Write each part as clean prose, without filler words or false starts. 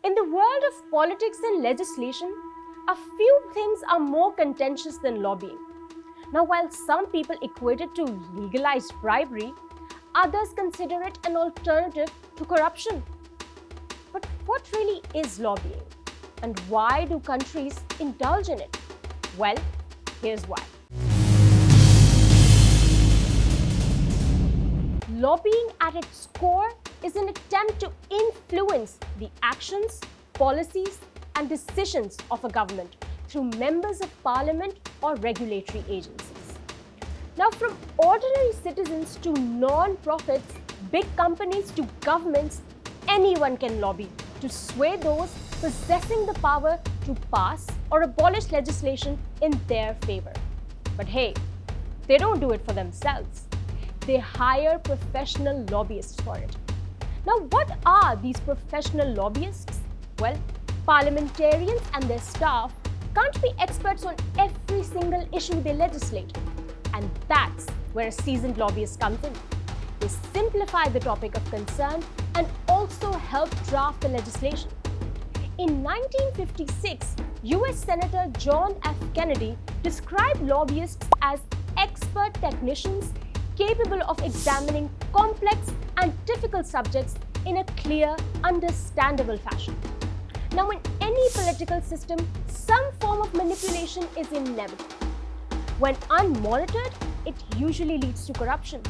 In the world of politics and legislation, a few things are more contentious than lobbying. Now, while some people equate it to legalized bribery, others consider it an alternative to corruption. But what really is lobbying? And why do countries indulge in it? Well, here's why. Lobbying at its core is an attempt to influence the actions, policies, and decisions of a government through members of parliament or regulatory agencies. Now, from ordinary citizens to non-profits, big companies to governments, anyone can lobby to sway those possessing the power to pass or abolish legislation in their favor. But hey, they don't do it for themselves. They hire professional lobbyists for it. Now, what are these professional lobbyists? Well, parliamentarians and their staff can't be experts on every single issue they legislate. And that's where a seasoned lobbyist comes in. They simplify the topic of concern and also help draft the legislation. In 1956, US Senator John F. Kennedy described lobbyists as expert technicians capable of examining complex and difficult subjects in a clear, understandable fashion. Now, in any political system, some form of manipulation is inevitable. When unmonitored, it usually leads to corruption.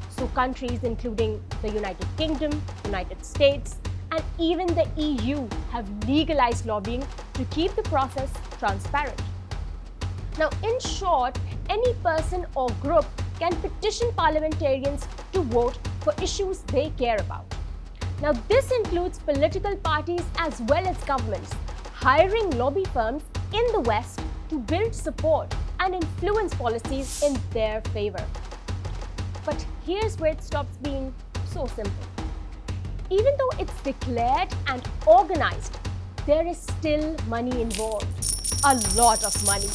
So countries including the United Kingdom, United States, and even the EU have legalized lobbying to keep the process transparent. Now, in short, any person or group can petition parliamentarians to vote for issues they care about. Now, this includes political parties as well as governments, hiring lobby firms in the West to build support and influence policies in their favor. But here's where it stops being so simple. Even though it's declared and organized, there is still money involved, a lot of money,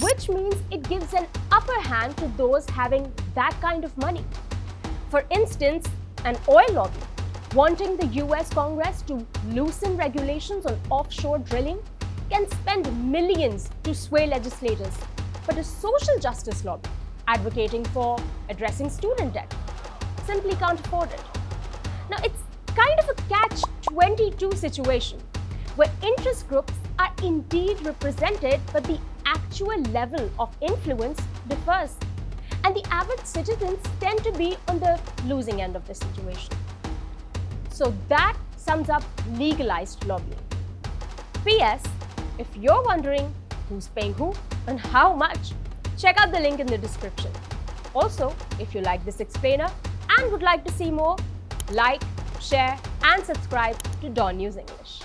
which means it gives an upper hand to those having that kind of money. For instance, an oil lobby wanting the US Congress to loosen regulations on offshore drilling can spend millions to sway legislators, but a social justice lobby advocating for addressing student debt simply can't afford it. Now, it's kind of a catch-22 situation where interest groups are indeed represented, but the actual level of influence differs, and the average citizens tend to be on the losing end of the situation. So that sums up legalized lobbying. P.S. If you're wondering who's paying who and how much, check out the link in the description. Also, if you like this explainer and would like to see more, like, share, and subscribe to DawnNews English.